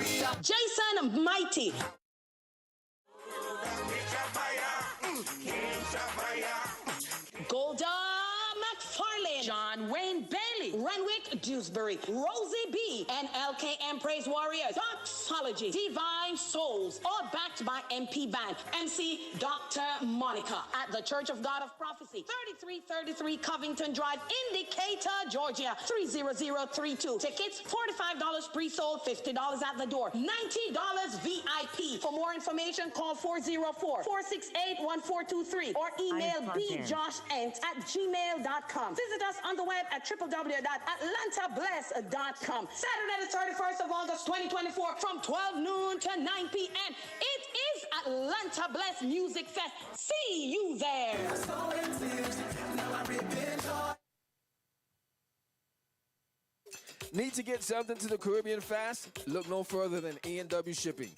Jason Mighty. Golda McFarlane, John Wayne Bailey, Renwick Dewsbury, Rosie B, and LKM Praise Warriors, Doxology, Divine Souls, all backed by MP Band, MC Dr. Monica at the Church of God of Prophecy, 3333 Covington Drive, Indicator, Georgia, 30032. Tickets, $45 pre-sold, $50 at the door, $90 VIP. For more information, call 404-468-1423 or email bjoshant@gmail.com. Visit us on the web at www.atlantabless.com. Saturday the 31st of August 2024 from 12 noon to 9 p.m. It is Atlanta Bless Music Fest. See you there. Need to get something to the Caribbean fast? Look no further than E&W Shipping.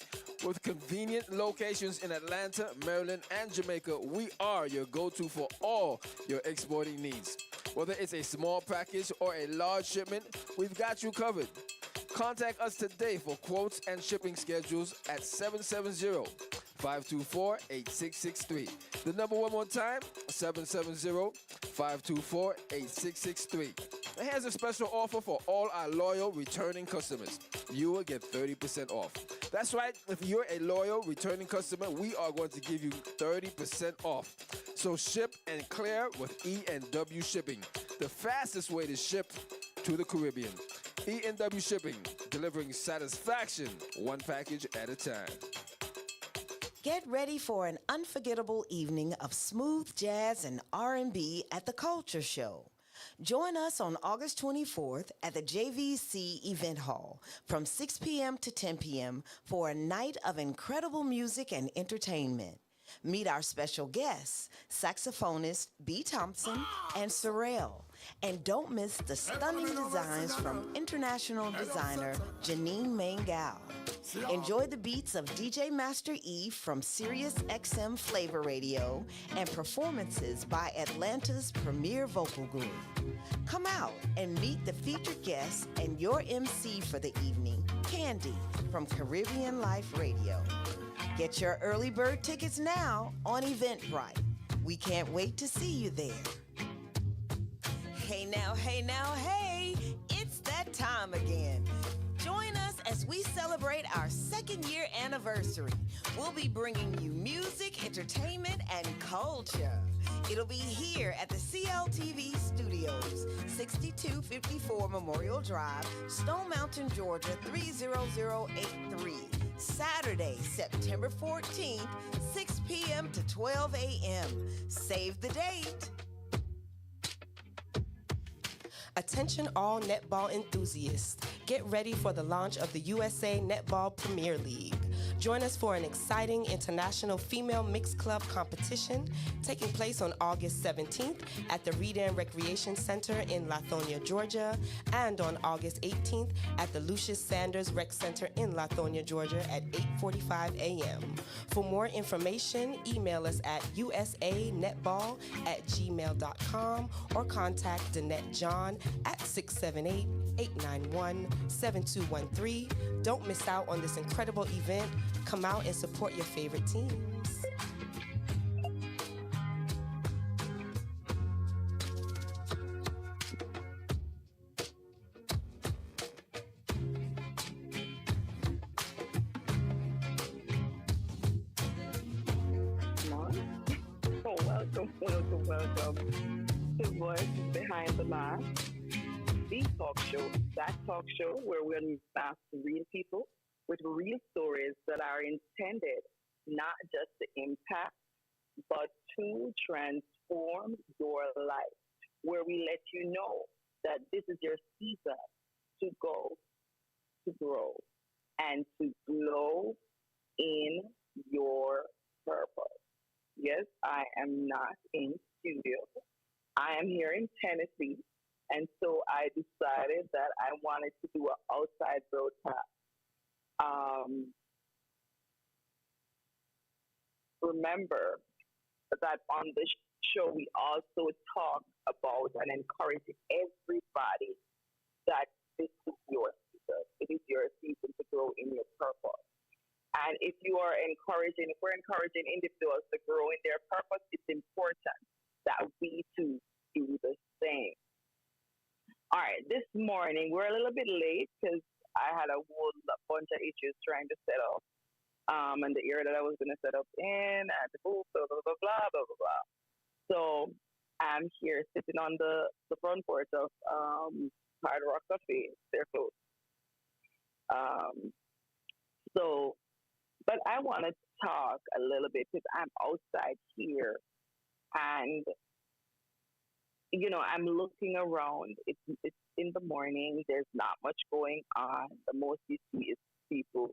With convenient locations in Atlanta, Maryland, and Jamaica, we are your go-to for all your exporting needs. Whether it's a small package or a large shipment, we've got you covered. Contact us today for quotes and shipping schedules at 770-524-8663. The number one more time, 770-524-8663. And here's a special offer for all our loyal returning customers. You will get 30% off. That's right, if you're a loyal returning customer, we are going to give you 30% off. So ship and clear with E&W Shipping, the fastest way to ship to the Caribbean. E&W Shipping, delivering satisfaction one package at a time. Get ready for an unforgettable evening of smooth jazz and R&B at the Culture Show. Join us on August 24th at the JVC Event Hall from 6 p.m. to 10 p.m. for a night of incredible music and entertainment. Meet our special guests, saxophonist B. Thompson and Sorrell. And don't miss the stunning designs from international designer Janine Mangal. Enjoy the beats of DJ Master E from Sirius XM Flavor Radio and performances by Atlanta's premier vocal group. Come out and meet the featured guests and your MC for the evening, Candy from Caribbean Life Radio. Get your early bird tickets now on Eventbrite. We can't wait to see you there. Hey now, hey now, hey! It's that time again. Join us as we celebrate our second-year anniversary. We'll be bringing you music, entertainment, and culture. It'll be here at the CLTV Studios, 6254 Memorial Drive, Stone Mountain, Georgia, 30083. Saturday, September 14th, 6 p.m. to 12 a.m. Save the date. Attention all netball enthusiasts. Get ready for the launch of the USA Netball Premier League. Join us for an exciting international female mixed club competition taking place on August 17th at the Redan Recreation Center in Lithonia, Georgia, and on August 18th at the Lucius Sanders Rec Center in Lithonia, Georgia at 8:45 a.m. For more information, email us at usanetball@gmail.com or contact Danette John at 678-891-7213. Don't miss out on this incredible event. Come out and support your favorite teams. Welcome to Voice Behind the Mask, the talk show, that talk show where we'll ask real people with real stories that are intended not just to impact, but to transform your life, where we let you know that this is your season to go, to grow, and to glow in your purpose. Yes, I am not in studio. I am here in Tennessee, and so I decided that I wanted to do an outside broadcast. Remember that on this show, we also talk about and encourage everybody that this is your season. It is your season to grow in your purpose. And if we're encouraging individuals to grow in their purpose, it's important that we too do the same. All right, this morning we're a little bit late because I had a whole bunch of issues trying to set up and the area that I was going to set up in, and blah, blah, blah, blah, blah, blah, blah. So I'm here sitting on the front porch of Hard Rock Cafe. They're closed. Um, so, but I want to talk a little bit because I'm outside here and, I'm looking around. It's in the morning. There's not much going on. The most you see is people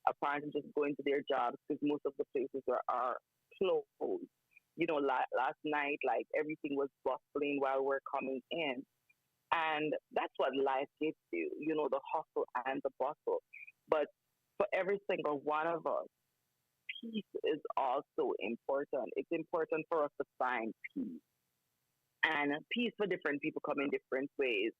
apparently just going to their jobs because most of the places are closed. Last night, like everything was bustling while we're coming in. And that's what life gives you, the hustle and the bustle. But for every single one of us, peace is also important. It's important for us to find peace. And peace for different people come in different ways.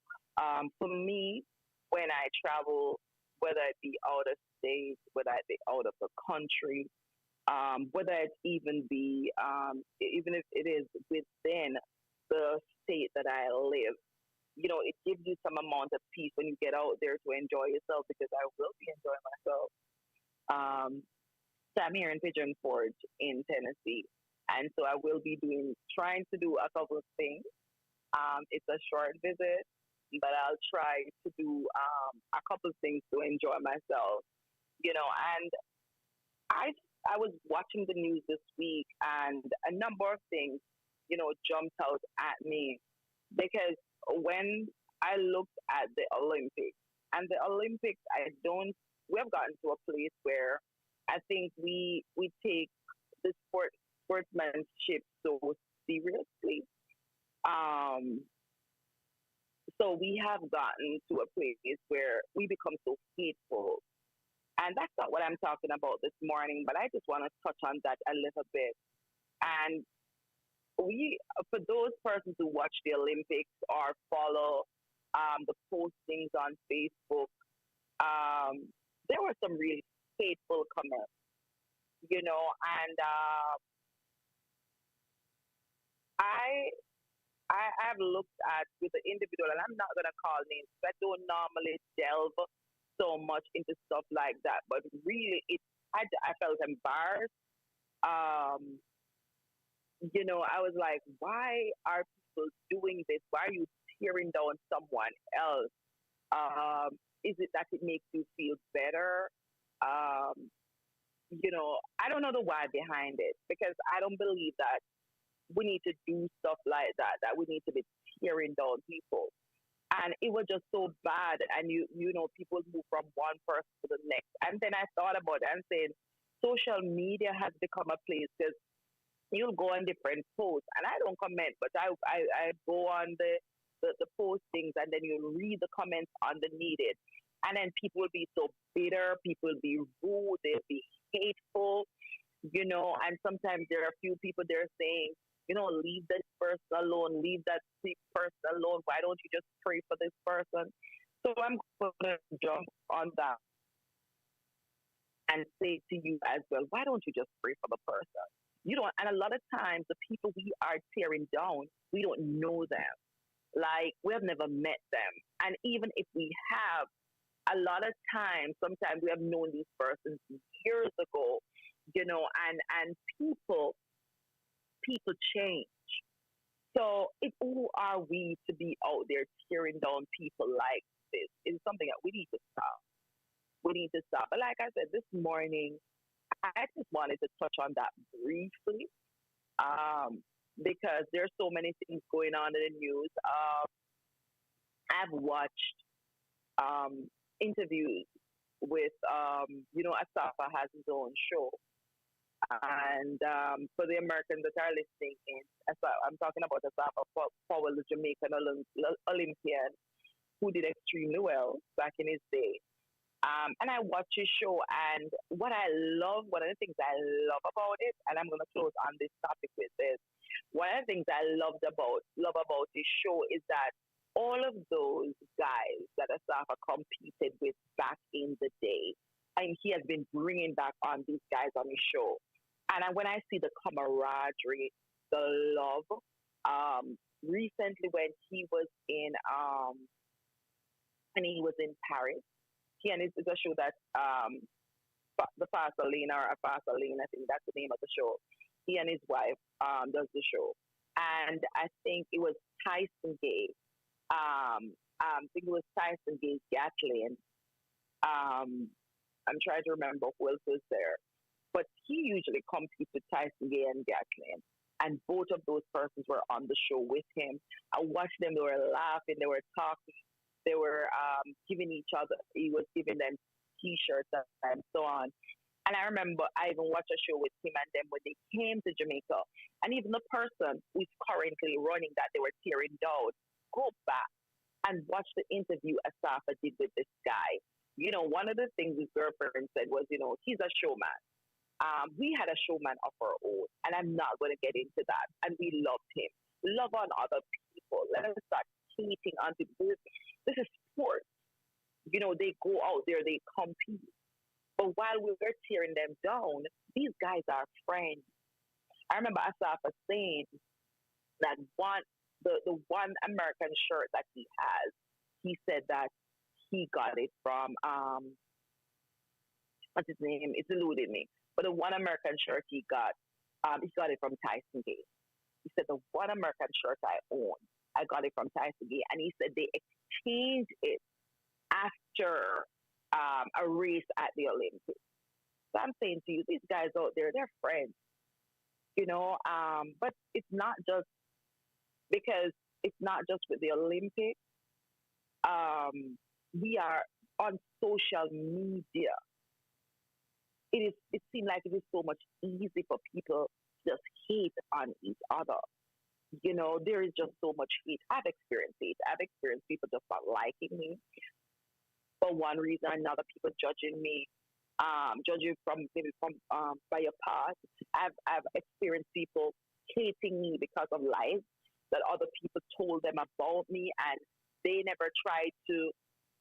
For me, when I travel, whether it be out of state, whether it be out of the country, whether it even if it is within the state that I live, it gives you some amount of peace when you get out there to enjoy yourself, because I will be enjoying myself. So I'm here in Pigeon Forge in Tennessee. And so I will be trying to do a couple of things. It's a short visit, but I'll try to do a couple of things to enjoy myself, and I was watching the news this week, and a number of things, jumped out at me, because when I looked at the Olympics, we have gotten to a place where I think we take the sportsmanship so seriously. So we have gotten to a place where we become so hateful. And that's not what I'm talking about this morning, but I just want to touch on that a little bit. And for those persons who watch the Olympics or follow the postings on Facebook, there were some really hateful comments, and I've looked at with the individual, and I'm not going to call names, because I don't normally delve so much into stuff like that. But really, I felt embarrassed. I was like, why are people doing this? Why are you tearing down someone else? Is it that it makes you feel better? I don't know the why behind it, because I don't believe that we need to do stuff like that we need to be tearing down people. And it was just so bad. And, people move from one person to the next. And then I thought about it and said, social media has become a place, because you'll go on different posts, and I don't comment, but I go on the postings, and then you'll read the comments underneath it. And then people will be so bitter, people will be rude, they'll be hateful, and sometimes there are a few people there saying, leave this person alone, leave that sick person alone. Why don't you just pray for this person? So I'm going to jump on that and say to you as well, why don't you just pray for the person? And a lot of times the people we are tearing down, we don't know them. Like, we have never met them. And even if we have, a lot of times, sometimes we have known these persons years ago, and people change. So who are we to be out there tearing down people like this? It's something that we need to stop. But like I said, this morning, I just wanted to touch on that briefly, because there's so many things going on in the news. I've watched interviews with, Asafa has his own show. And for the Americans that are listening in, I'm talking about Asafa Powell, the Jamaican Olympian, who did extremely well back in his day. And I watch his show, and one of the things I love about it, and I'm going to close on this topic with this. One of the things I love about his show is that all of those guys that Asafa competed with back in the day, And he has been bringing back on these guys on his show. And when I see the camaraderie, the love, recently when he was in Paris, and it's a show that the Fasaline or a Fasaline, I think that's the name of the show. He and his wife does the show, and I think it was Tyson Gay. I think it was Tyson Gay, Gatlin. I'm trying to remember who else was there, but he usually competes with Tyson Gay and Gatlin. And both of those persons were on the show with him. I watched them; they were laughing, they were talking, they were giving each other. He was giving them T-shirts and so on. And I remember I even watched a show with him and them when they came to Jamaica. And even the person who's currently running that they were tearing down, go back and watch the interview Asafa did with this guy. One of the things his girlfriend said was, he's a showman. We had a showman of our own, and I'm not going to get into that. And we loved him. Love on other people. Let us start hating on people. This is sports. They go out there, they compete. But while we were tearing them down, these guys are friends. I remember Asafa saying that the one American shirt that he has, he said that he got it from what's his name? It's eluding me. But the one American shirt he got it from Tyson Gay. He said the one American shirt I own, I got it from Tyson Gay, and he said they exchanged it after a race at the Olympics. So I'm saying to you, these guys out there, they're friends, but it's not just because it's not just with the Olympics. We are on social media. It seems like it is so much easy for people to just hate on each other. There is just so much hate. I've experienced it. I've experienced people just not liking me for one reason or another, people judging me, judging from by your past. I've experienced people hating me because of lies that other people told them about me, and they never tried to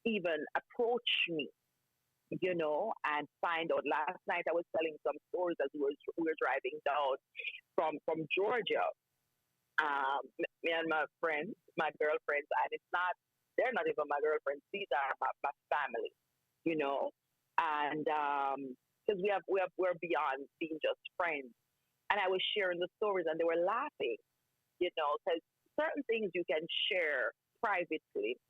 even approach me, and find out. Last night I was telling some stories as we were driving down from Georgia. Me and my friends, my girlfriends, and they're not even my girlfriends. These are my family, and because we're beyond being just friends. And I was sharing the stories, and they were laughing, because certain things you can share privately.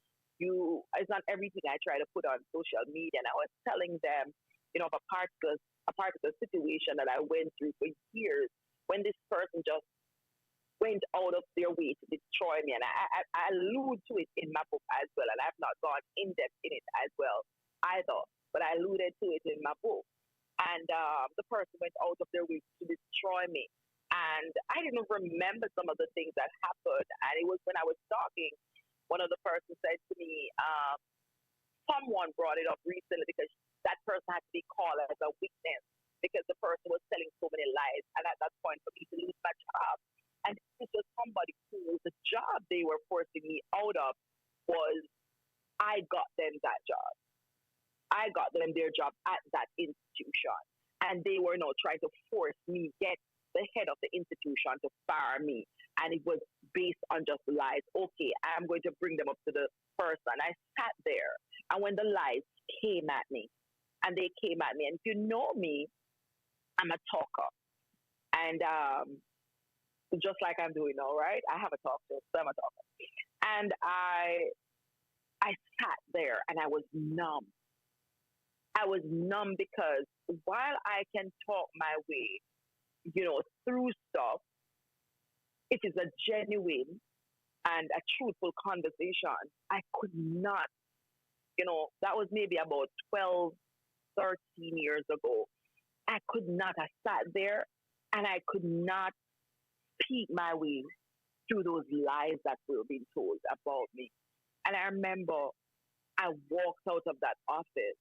It's not everything I try to put on social media. And I was telling them, of a particular situation that I went through for years when this person just went out of their way to destroy me. And I allude to it in my book as well. And I've not gone in depth in it as well either, but I alluded to it in my book. And the person went out of their way to destroy me. And I didn't remember some of the things that happened. And it was when I was talking, one of the persons said to me, someone brought it up recently because that person had to be called as a witness because the person was telling so many lies. And at that point, for me to lose my job, and this was somebody who the job they were forcing me out of was, I got them that job. I got them their job at that institution. And they were now trying to force me, get the head of the institution to fire me. And it was based on just lies. Okay, I'm going to bring them up to the person. I sat there. And when the lies came at me, and if you know me, I'm a talker. And just like I'm doing now, right? I have a talk show, so I'm a talker. And I sat there and I was numb. I was numb because while I can talk my way, through stuff, it is a genuine and a truthful conversation. I could not, that was maybe about 12, 13 years ago. I could not have sat there and I could not speak my way through those lies that were being told about me. And I remember I walked out of that office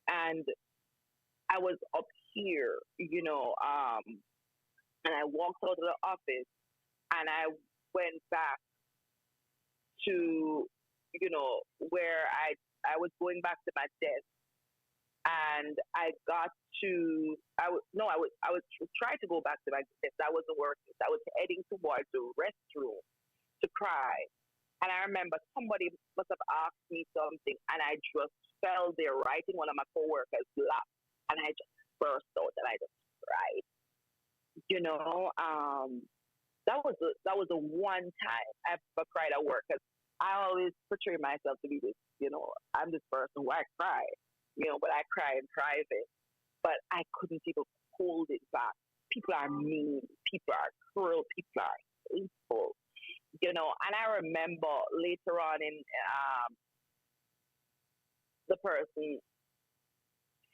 and I was up here, and I walked out of the office and I went back to, where I was going back to my desk. and I got to I was no I was trying to go back to my desk. That wasn't working. So I was heading towards the restroom to cry. And I remember somebody must have asked me something, and I just fell there right in one of my coworkers' lap, and I just burst out and I just cried. You know, that was the one time I ever cried at work because I always portray myself to be this. I'm this person who I cry. But I cry in private. But I couldn't even hold it back. People are mean. People are cruel. People are hateful. And I remember later on in the person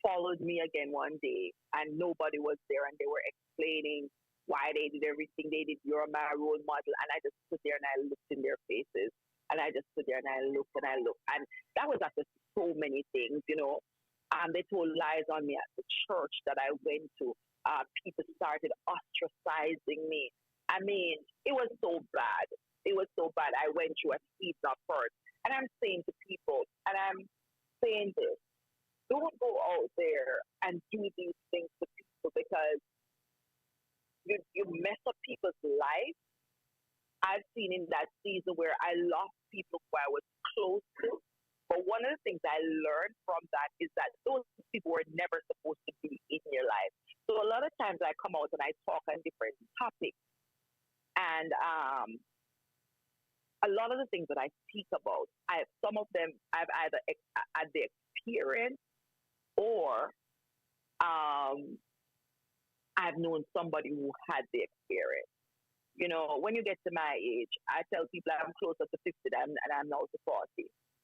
followed me again one day and nobody was there and they were explaining why they did everything they did. You're my role model. And I just stood there and I looked in their faces and I just stood there and I looked and I looked. And that was after so many things. They told lies on me at the church that I went to. People started ostracizing me. I mean, it was so bad. It was so bad. I went through a season of hurt. And I'm saying to people, and I'm saying this, don't go out there and do these things to people because you mess up people's life. I've seen in that season where I lost people who I was close to. But one of the things I learned from that is that those people were never supposed to be in your life. So a lot of times I come out and I talk on different topics. And a lot of the things that I speak about, some of them I've either had the experience or I've known somebody who had the experience. When you get to my age, I tell people I'm closer to 50 and I'm now to 40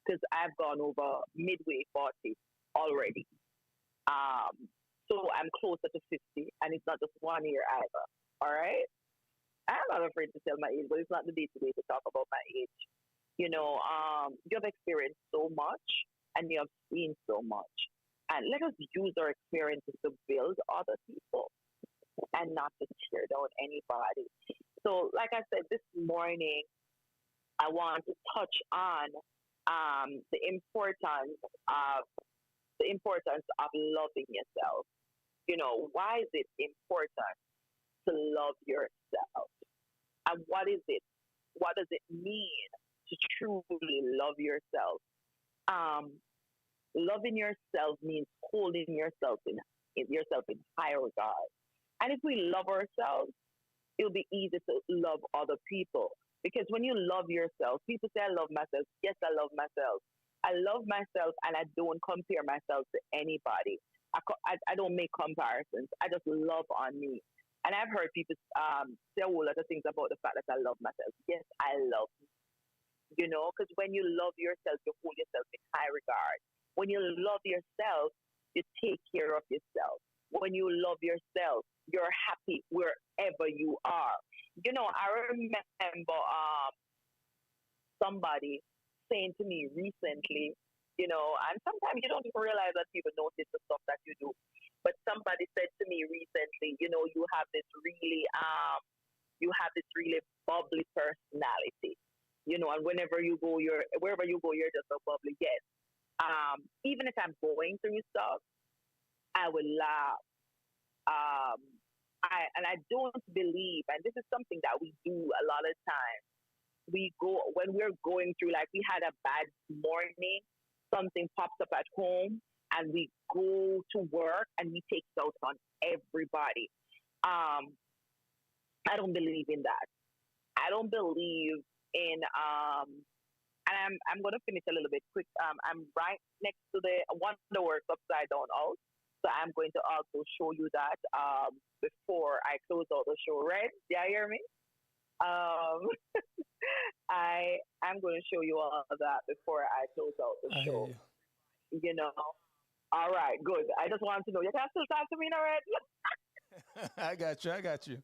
because I've gone over midway 40 already. So I'm closer to 50 and it's not just 1 year either. All right? I'm not afraid to tell my age, but it's not the day today to talk about my age. You have experienced so much and you have seen so much. And let us use our experiences to build other people and not to tear down anybody. So, like I said, this morning, I want to touch on the importance of loving yourself. Why is it important to love yourself? And what is it? What does it mean to truly love yourself? Loving yourself means holding yourself in high regard. And if we love ourselves, it'll be easy to love other people. Because when you love yourself, people say, I love myself. Yes, I love myself. I love myself and I don't compare myself to anybody. I don't make comparisons. I just love on me. And I've heard people say a whole lot of things about the fact that I love myself. Yes, I love me. Because when you love yourself, you hold yourself in high regard. When you love yourself, you take care of yourself. When you love yourself, you're happy wherever you are. I remember somebody saying to me recently, and sometimes you don't even realize that people notice the stuff that you do. But somebody said to me recently, you have this really bubbly personality. And wherever you go, you're just so bubbly. Yes. Even if I'm going through stuff, I would laugh. I don't believe, and this is something that we do a lot of times. When we're going through, like we had a bad morning, something pops up at home, and we go to work and we take it out on everybody. I don't believe in that. I don't believe in and I'm going to finish a little bit quick. I'm right next to one of the works upside down out. So I'm going to also show you that before I close out the show. Red, do you hear me? I'm going to show you all of that before I close out the show. All right, good. I just want to know. You can still talk to me now, Red? I got you.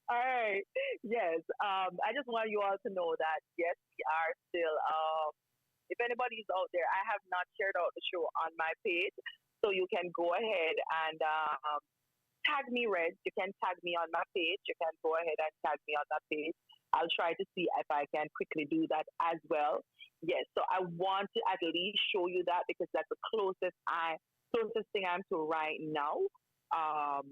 All right. Yes. I just want you all to know that, yes, we are still, if anybody's out there, I have not shared out the show on my page. So you can go ahead and tag me, Red. You can tag me on my page. You can go ahead and tag me on that page. I'll try to see if I can quickly do that as well. Yes, so I want to at least show you that because that's the closest thing I'm to right now. Um,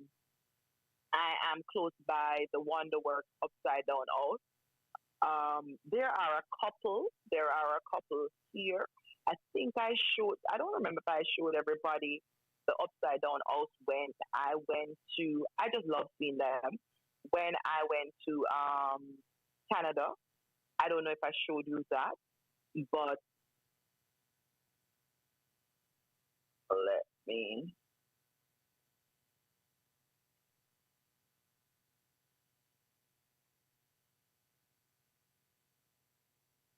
I am close by the Wonderworks Upside Down House. There are a couple. There are a couple here. I think I showed. I don't remember if I showed everybody the Upside Down House when I went to. I just love seeing them. When I went to Canada, I don't know if I showed you that, but let me.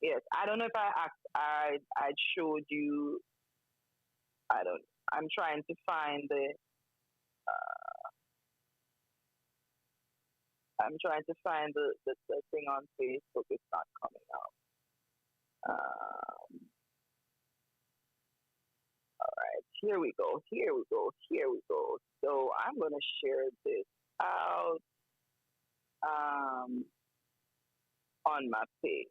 Yes, I don't know if I showed you. I don't. I'm trying to find the. I'm trying to find the thing on Facebook. It's not coming out. All right, here we go. Here we go. Here we go. So I'm gonna share this out um, on my page.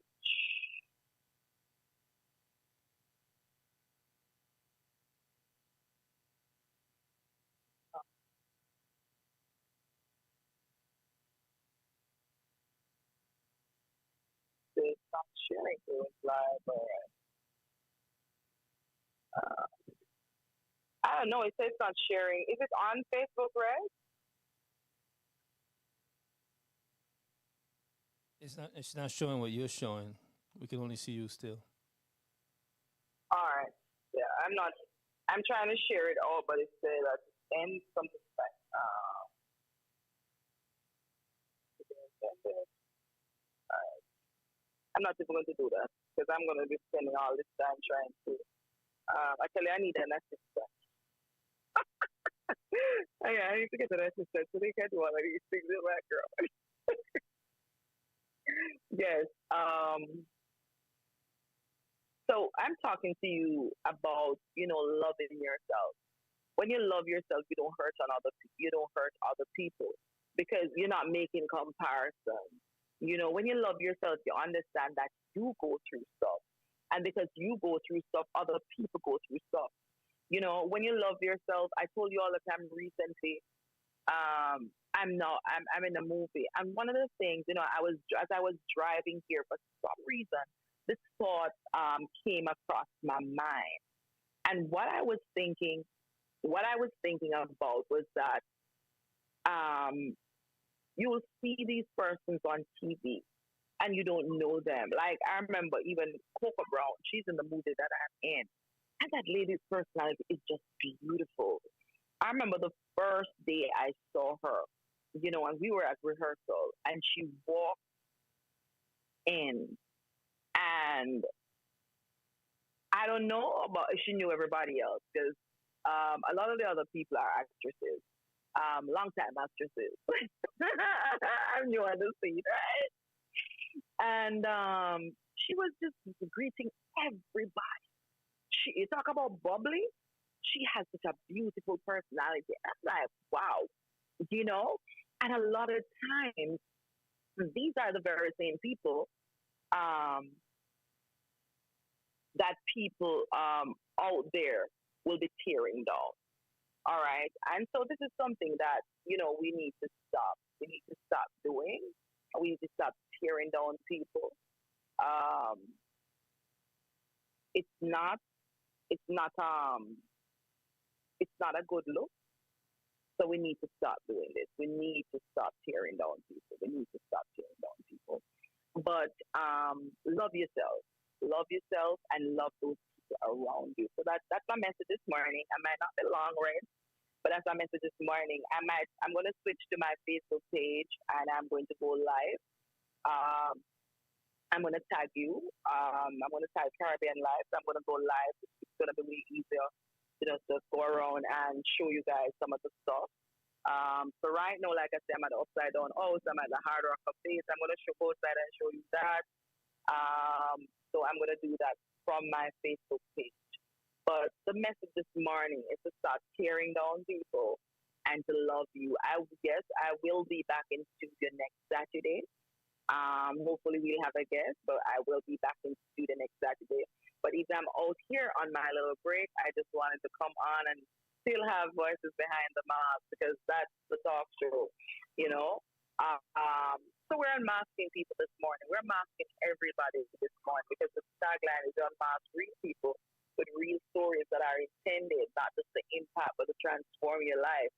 This I'm sharing this live. All right. I don't know. It says not sharing. Is it on Facebook, right? It's not showing what you're showing. We can only see you still. All right. Yeah, I'm not. I'm trying to share it all, but it says that end something like I'm not even going to do that because I'm going to be spending all this time trying to. Actually, I need an assistant. Yeah, I need to get an assistant so they can do all of these things in the background. Yes. So I'm talking to you about loving yourself. When you love yourself, you don't hurt on you don't hurt other people because you're not making comparison. When you love yourself, you understand that you go through stuff, and because you go through stuff, other people go through stuff. When you love yourself, I told you all the time recently. I'm in a movie, and one of the things, as I was driving here, for some reason, this thought came across my mind, and what I was thinking about was that um, you will see these persons on TV and you don't know them. Like I remember even Coco Brown, she's in the movie that I'm in. And that lady's personality is just beautiful. I remember the first day I saw her, and we were at rehearsal and she walked in and I don't know about if she knew everybody else because a lot of the other people are actresses, longtime actresses. I'm new on the scene, right? And she was just greeting everybody. You talk about bubbly. She has such a beautiful personality. I'm like, wow, you know. And a lot of times, these are the very same people um, that people out there will be tearing down. All right. And so this is something that, we need to stop. We need to stop doing. We need to stop tearing down people. Um, it's not, it's not, it's not a good look. So we need to stop doing this. We need to stop tearing down people. We need to stop tearing down people. But love yourself. Love yourself and love those people around you. So that's my message this morning. I might not be long, right? But that's my message this morning. I'm going to switch to my Facebook page and I'm going to go live. Um, I'm going to tag you. I'm going to tag Caribbean Life. I'm going to go live. It's going to be really easier to just go around and show you guys some of the stuff. So right now, like I said, I'm at the Upside Down House. I'm at the Hard Rock Cafe. I'm going to go outside and show you that. So I'm going to do that from my Facebook page. But the message this morning is to start tearing down people and to love you. Yes, I will be back in studio next Saturday. Hopefully we'll have a guest, but I will be back in studio next Saturday. But if I'm out here on my little break, I just wanted to come on and still have voices behind the mask because that's the talk show, you know. So we're unmasking people this morning. We're masking everybody this morning because the tagline is unmask real people with real stories that are intended not just to impact but to transform your life.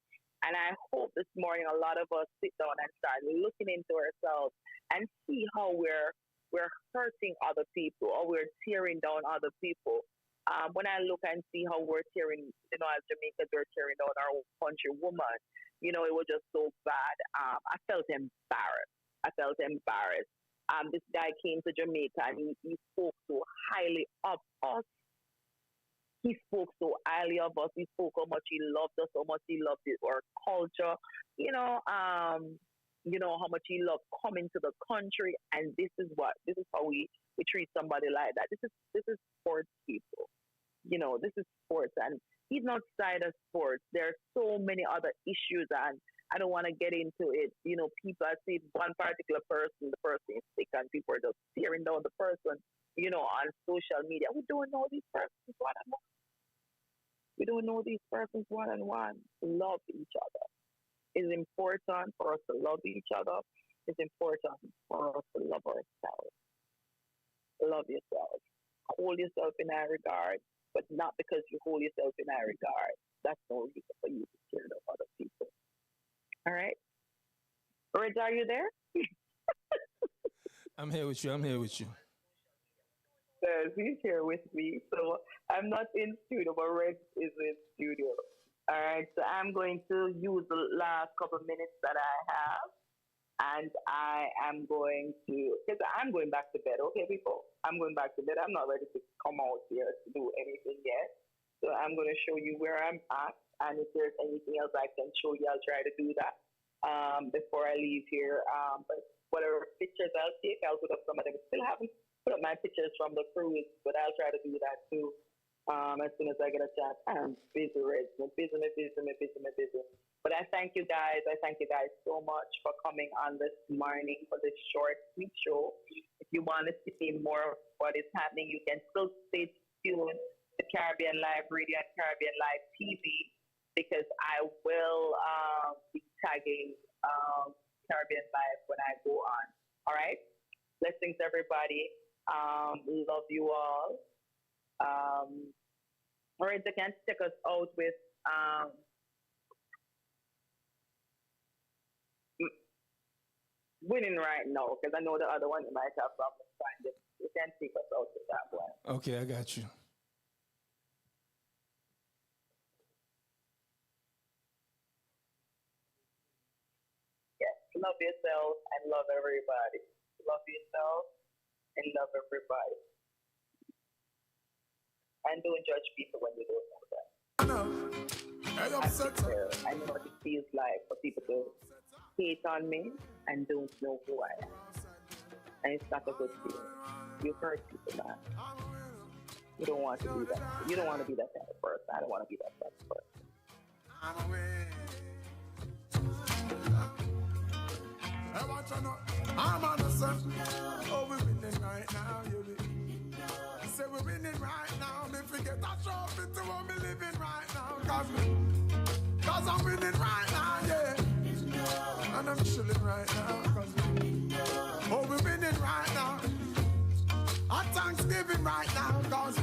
And I hope this morning a lot of us sit down and start looking into ourselves and see how we're hurting other people or we're tearing down other people. When I look and see how we're tearing, you know, as Jamaicans, we're tearing down our countrywoman, you know, it was just so bad. I felt embarrassed. This guy came to Jamaica and he spoke so highly of us. He spoke so highly of us. He spoke how much he loved us, how much he loved our culture. How much he loved coming to the country. And this is how we treat somebody like that. This is sports people. You know, this is sports. And even outside of sports, there are so many other issues, and I don't want to get into it. You know, people, I see one particular person, the person is sick, and people are just tearing down the person, you know, on social media. We don't know these persons one-on-one. We don't know these persons one-on-one. Love each other. It's important for us to love each other. It's important for us to love ourselves. Love yourself. Hold yourself in high regard, but not because you hold yourself in high regard. That's no reason for you to tear down other people. All right? Reg, are you there? I'm here with you. Yes, he's here with me. So I'm not in studio, but Reg is in studio. All right, so I'm going to use the last couple of minutes that I have, and I am going to, because I'm going back to bed, okay, people? I'm going back to bed. I'm not ready to come out here to do anything yet. So I'm going to show you where I'm at, and if there's anything else I can show you, I'll try to do that before I leave here. But whatever pictures I'll take, I'll put up some of them. Still haven't put up my pictures from the cruise, but I'll try to do that too. As soon as I get a chance. I'm busy, Reg. Busy. But I thank you guys. So much for coming on this morning for this short, sweet show. If you want to see more of what is happening, you can still stay tuned to Caribbean Live Radio and Caribbean Live TV because I will be tagging Caribbean Live when I go on. All right? Blessings, everybody. Love you all. All right, they can take us out with Winning Right Now, because I know the other one you might have problems finding. You can take us out with that one. Okay, I got you. Yes, love yourself and love everybody. Love yourself and love everybody. And don't judge people when you don't know them. I know what it feels like for people to hate on me and don't know who I am. And it's not a good feeling. You hurt people, man. You don't want to be that. You don't want to be that kind of person. I don't want to be that kind of person. I'm on the sun. Oh, we're winning right now, you say we're winning right now. Me forget a trophy to what me living right now. Cause I'm winning right now, yeah. And I'm chilling right now. Oh, we're winning right now. At Thanksgiving right now. Cause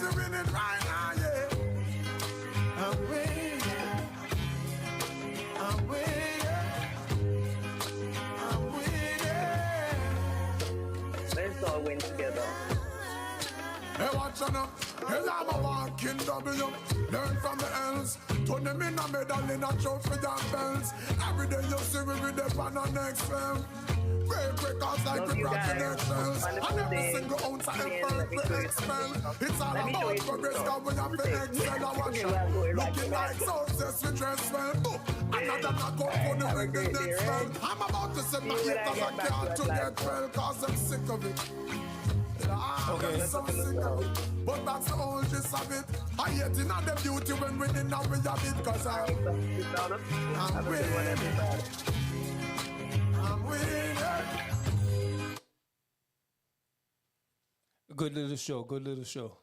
we're winning right now, yeah. I'm winning. Let's all win together. Hey, watch out now. Hey, I'm a walking W. Learn from the else. Turn them in a medal in a trophy and bells. Every day you see we with them on the next level. Break records like we rocking excels. And every single ounce of effort we expel. It's all about progress that we have to excel. I watch out. Looking like success we dress well. Another knock out for the ring the next well. I'm about to set my haters a card to get well. Cause I'm sick of it. Okay. So sick of it. But that's the whole gist of it. I hate in the beauty when winning now we have it. Cause I'm winning. I'm Good little show. Good little show.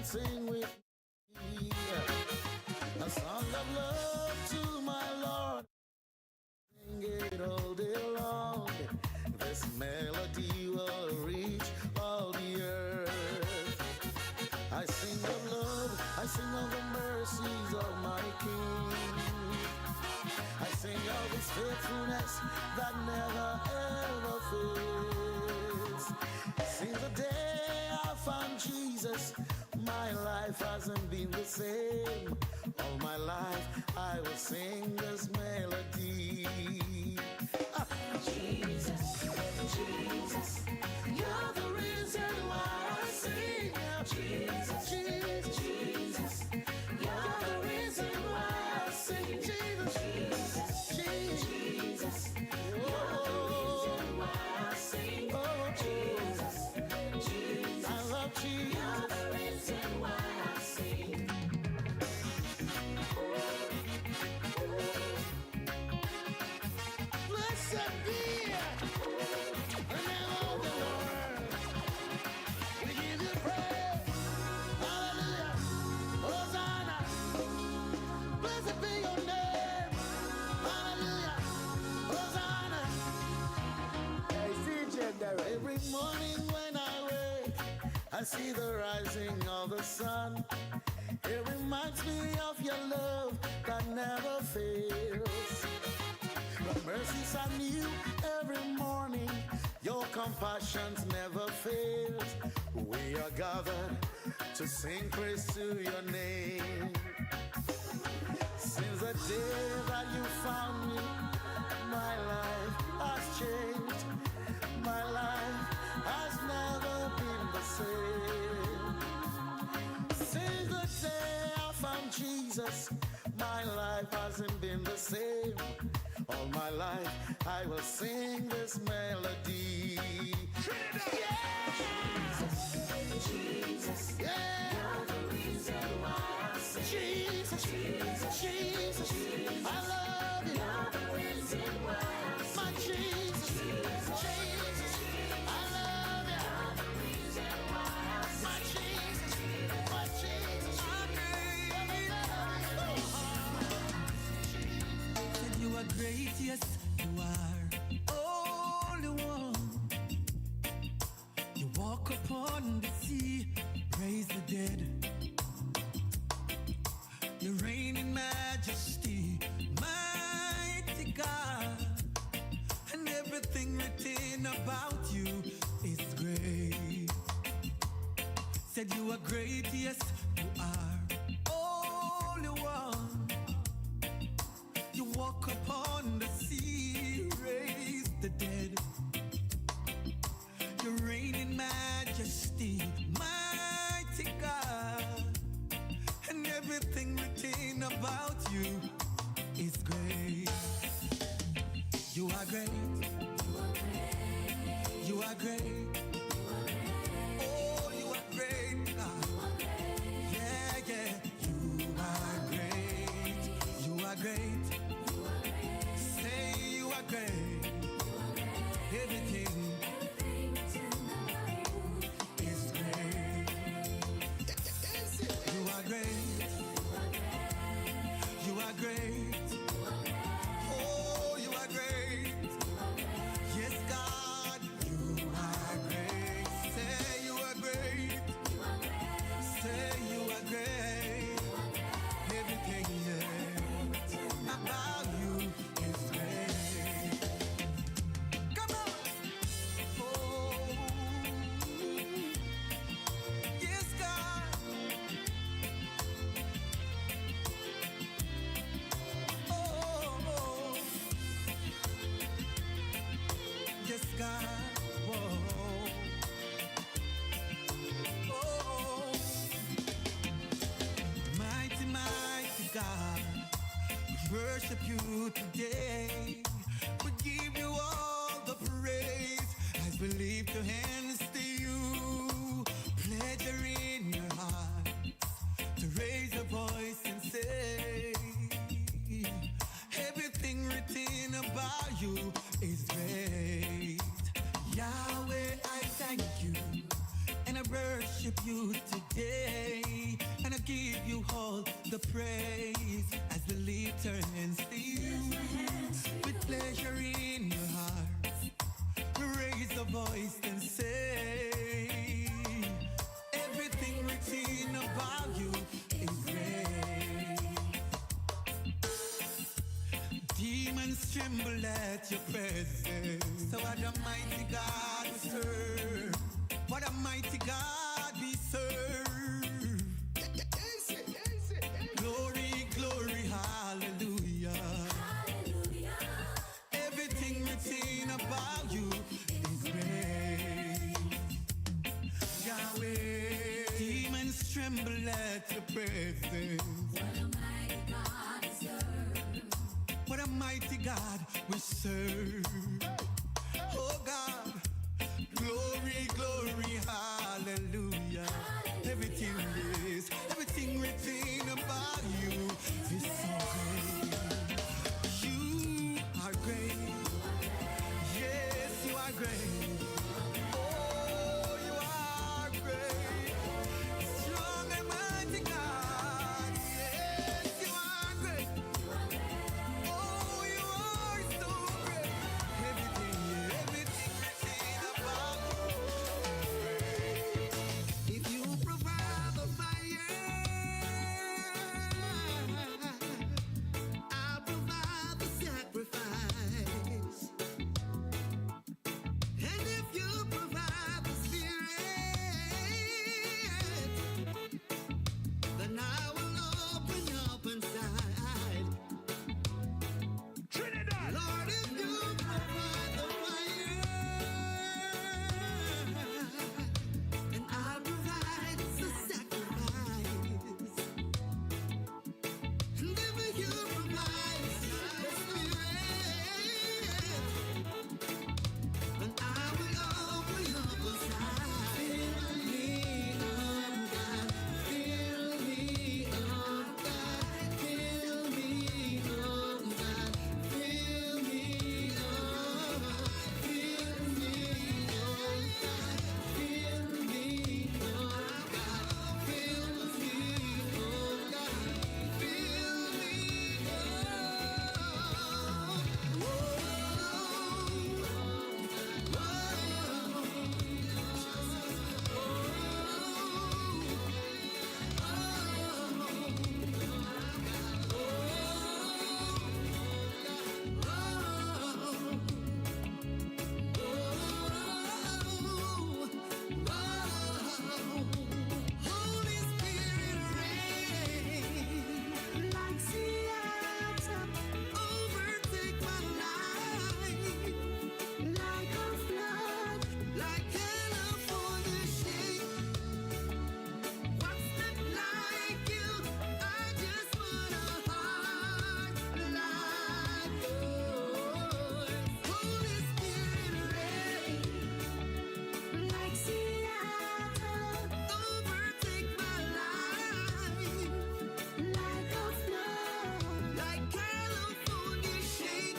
sing with me a song of love to my Lord. Sing it all day long. This melody will reach all the earth. I sing of love, I sing of the mercies of my King. I sing of his faithfulness that never ever fails. Since the day I found Jesus, my life hasn't been the same. All my life I will sing this melody. Jesus, Jesus, you're the reason why I sing. Jesus, Jesus, Jesus, you're the reason why I sing. Jesus, Jesus, Jesus, you're the reason why I sing. Oh, Jesus, Jesus, I love Jesus. You're the reason why I sing. Blessed be the name of the Lord. We give you praise. Hallelujah. Hosanna. Blessed be your name. Hallelujah. Hosanna. Every morning when I wake, I see the rising of the sun. It reminds me of your love that never fails. Your mercies are new every morning. Your compassions never fail. We are gathered to sing praise to your name. Since the day that you found me, my life has changed. My life has never been the same. Since the day I found Jesus, my life hasn't been the same. All my life I will sing this melody. Jesus, Jesus, yeah. You're the reason why I sing. Jesus, Jesus, Jesus, Jesus, I love you. You're the reason why I sing. My Jesus, Jesus, Jesus, I love you. You're the reason why I sing. My Jesus, my Jesus, Said you are great, yes, you are only one. You walk upon the sea, raise the dead. You reign in majesty, mighty God. And everything written about you is great. Said you are great, yes, you are only one. You walk upon the sea, raise the dead. You reign in majesty, mighty God. And everything written about you is great. You are great. You are great. Oh, you are great, God. Yeah, yeah. You are great. You are great. Say you are great. Everything is great. You are great. You are great. Oh, you are great. Yes, God, you are great. Say you are great. Say you are great. Everything about you is great. Come on. Oh, yes, God. Oh, yes, God. Whoa. Oh, mighty, mighty God. We worship you today. We give you all the praise as we lift your hands to you. Pleasure in your heart to raise a voice and say, everything written about you is great. Yahweh, I thank you and I worship you today. praise as the leaf turns to you. With pleasure in your heart, raise a voice and say, everything written about you is great. Demons tremble at your presence. So what a mighty God we serve. What a mighty God we serve. Glory, glory, hallelujah. Everything written about you is great. Yahweh, demons tremble at your presence. What a mighty God we serve. Oh God, glory, glory, hallelujah. Everything written about you is so great. You are great. Yes, you are great. Oh, you are great. Strong and mighty God. Yes, you are great. Oh, you are so great. Everything written about you. If you provide the fire, I'll provide the sacrifice. And if you provide the spirit, then I will open up inside. Trinidad. Lord, if you provide the fire, then I'll provide the sacrifice. And if you provide the spirit, then I will open up inside. Fill me up, God. Fill me up, God. Fill me up, God. Fill me up. Fill me up, God. Fill me up, God. Fill me up, God. Fill Holy Spirit, reign like Seattle, overtake my life, like a flood, like California shake. What's that like you? I just want a heart like yours. Holy Spirit, reign like Seattle, overtake my life, like a flood, like California shake.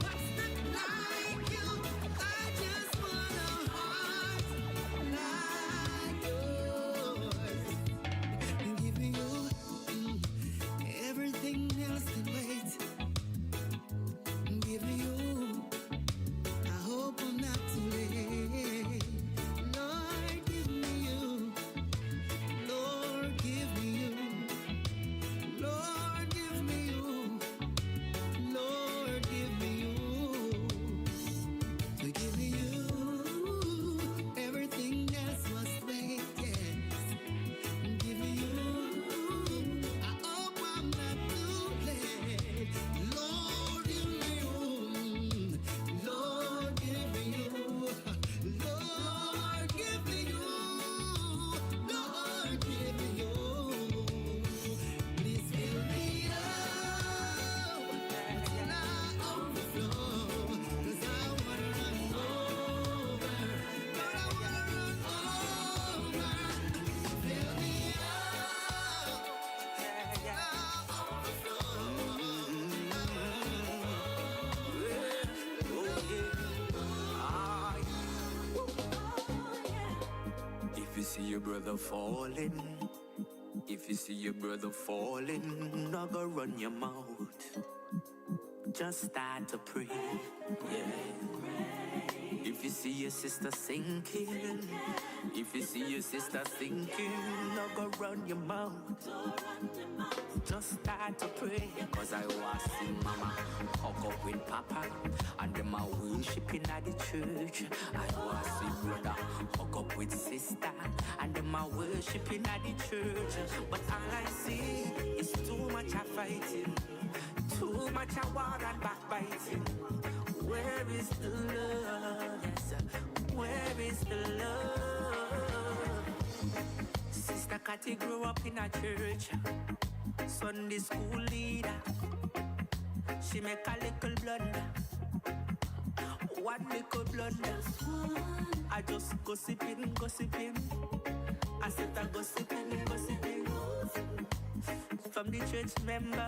What's that like you? I just want a heart like yours. And give me you, everything else can wait. Give me you, I hope I'm not too late. Lord, give me you. Lord, give me you. Lord, give me you. Lord, give me you. To give me you, everything else must wait. Yes, give me you. I hope I'm not too late. Lord, give me you. Lord, give me you. Lord, give me you. Lord, give me you. Please fill me up till I overflow. 'Cause I wanna run over. Lord, I wanna run over. Fill me up till I overflow. If you see your brother falling, if you see your brother falling, not go run your mouth. Just start to pray. Yeah. If you see your sister sinking, if you see your sister sinking, not go run your mouth. Just start to pray. Cause I was see mama hug up with papa, and them a worshiping at the church. I was see brother hug up with sister, and them a worshiping at the church. But all I see is too much of fighting, too much of war and backbiting. Where is the love? Yes, where is the love? Sister Cathy grew up in a church, Sunday school leader. She make a little blunder, one little blunder. I just gossiping. I said I gossiping. From the church member.